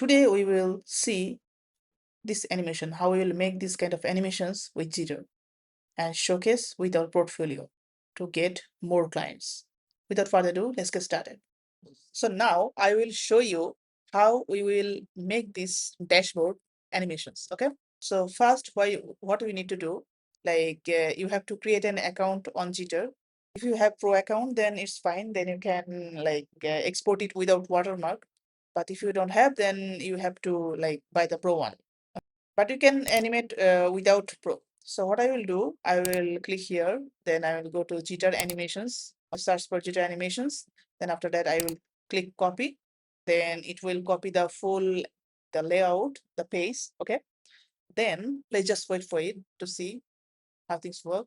Today we will see this animation, how we will make this kind of animations with Jitter and showcase with our portfolio to get more clients. Without further ado, let's get started. So now I will show you how we will make this dashboard animations. Okay. So first, what we need to do, you have to create an account on Jitter. If you have pro account, then it's fine. Then you can export it without watermark. But if you don't have, then you have to buy the pro one. But you can animate without pro. So what I will do, I will click here, then I will go to Jitter animations, search for Jitter animations. Then after that, I will click copy. Then it will copy the layout, the paste. Okay. Then let's just wait for it to see how things work.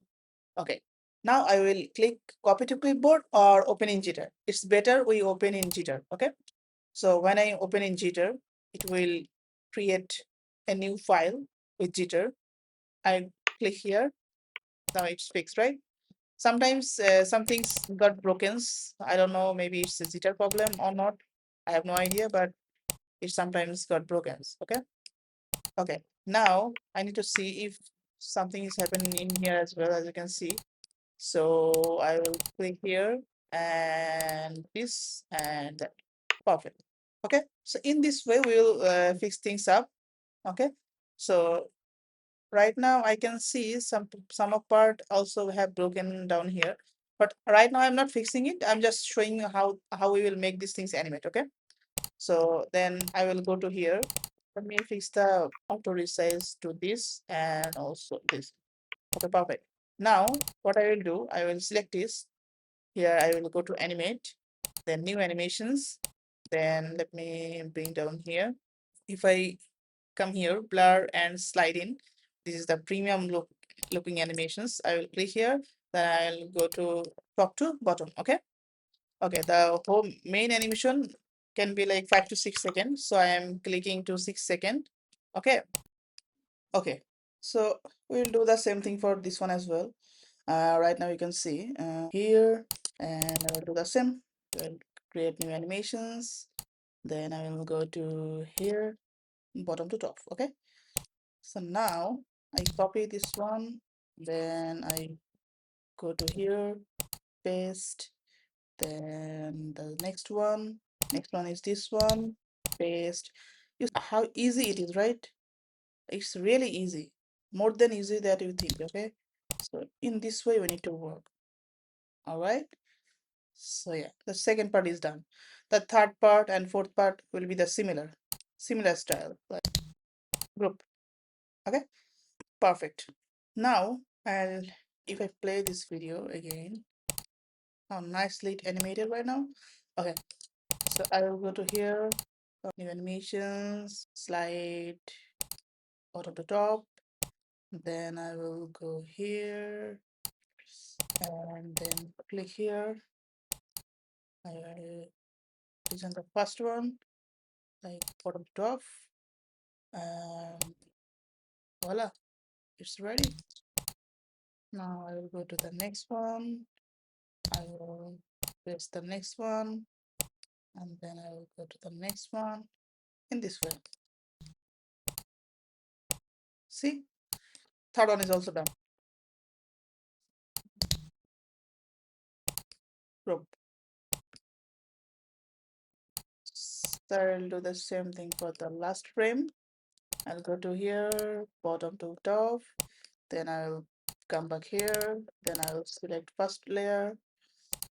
Okay. Now I will click copy to clipboard or open in Jitter. It's better we open in Jitter. Okay. So when I open in Jitter, it will create a new file with Jitter. I click here. Now it's fixed, right? Sometimes some things got broken. I don't know, maybe it's a Jitter problem or not. I have no idea, but it sometimes got broken. Okay. Okay. Now I need to see if something is happening in here as well, as you can see. So I will click here and this and that. Perfect. Okay. So in this way, we'll fix things up. Okay. So right now I can see some of part also have broken down here. But right now I'm not fixing it. I'm just showing you how we will make these things animate. Okay. So then I will go to here. Let me fix the auto resize to this and also this. Okay, perfect. Now what I will do, I will select this. Here I will go to animate, then new animations. Then let me bring down here. If I come here, blur and slide in, this is the premium looking animations. I will click here, then I'll go to top to bottom. Okay. Okay, the whole main animation can be like 5 to 6 seconds. So I am clicking to 6 second. Okay. Okay. So we'll do the same thing for this one as well. Right now you can see here, and I will do the same. We'll create new animations. Then I will go to here, bottom to top. Okay. So now I copy this one. Then I go to here, paste. Then the next one. Next one is this one. Paste. You see how easy it is, right? It's really easy. More than easy that you think. Okay. So in this way we need to work. All right. So yeah, the second part is done. The third part and fourth part will be the similar style, like group. Okay, perfect. Now I'll if I play this video again, how nicely it animated right now. Okay, so I will go to here, new animations, slide out of the top. Then I will go here and then click here. I will present the first one, like bottom to top. And voila, it's ready. Now I will go to the next one. I will press the next one, and then I will go to the next one in this way. See, third one is also done. Group. So I'll do the same thing for the last frame. I'll go to here, bottom to top. Then I'll come back here. Then I'll select first layer,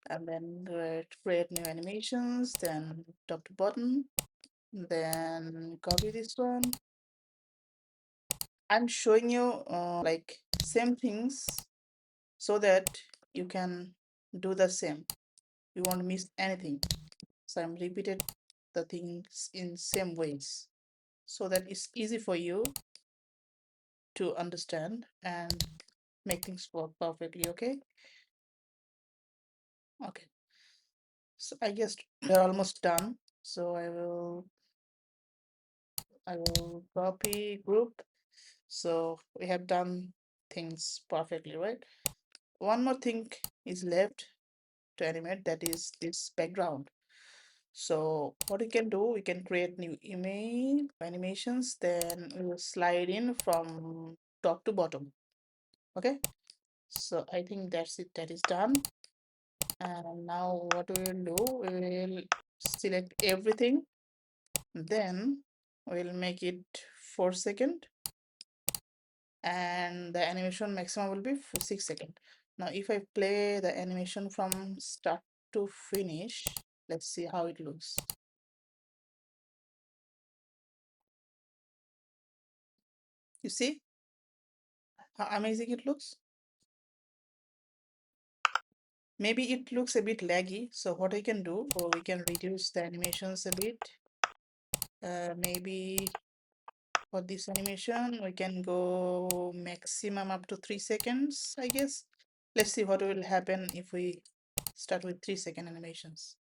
and then create new animations. Then top to bottom. Then copy this one. I'm showing you same things so that you can do the same. You won't miss anything. So I'm repeated the things in same ways so that it's easy for you to understand and make things work perfectly. Okay. Okay. So I guess we're almost done. So I will copy group. So we have done things perfectly, right? One more thing is left to animate, that is this background. So what we can do, we can create new image animations, then we will slide in from top to bottom. Okay, so I think that's it, that is done. And now what we will do, we will select everything, then we'll make it 4 second, and the animation maximum will be for 6 seconds. Now if I play the animation from start to finish, let's see how it looks. You see how amazing it looks? Maybe it looks a bit laggy, so what I can do, or we can reduce the animations a bit. Maybe for this animation we can go maximum up to 3 seconds, I guess. Let's see what will happen if we start with 3 second animations.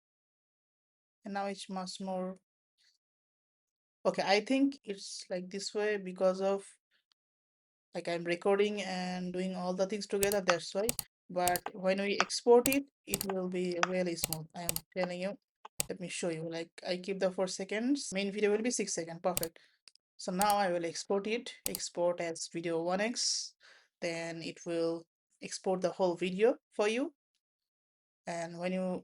And now it's much more okay. I think it's like this way because of like I'm recording and doing all the things together, that's why. But when we export it, it will be really smooth, I am telling you. Let me show you. Like I keep the 4 seconds, main video will be 6 seconds, perfect. So now I will export it, export as video 1x, then it will export the whole video for you. And when you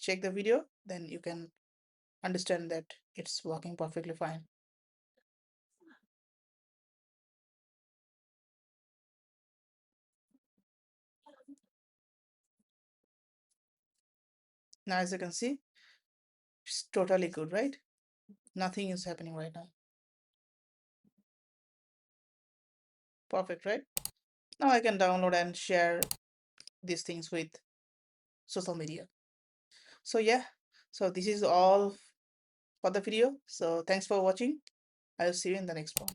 check the video, then you can understand that it's working perfectly fine. Now as you can see, it's totally good, right? Nothing is happening right now. Perfect, right? Now I can download and share these things with social media. So yeah, so this is all for the video. So thanks for watching. I'll see you in the next one.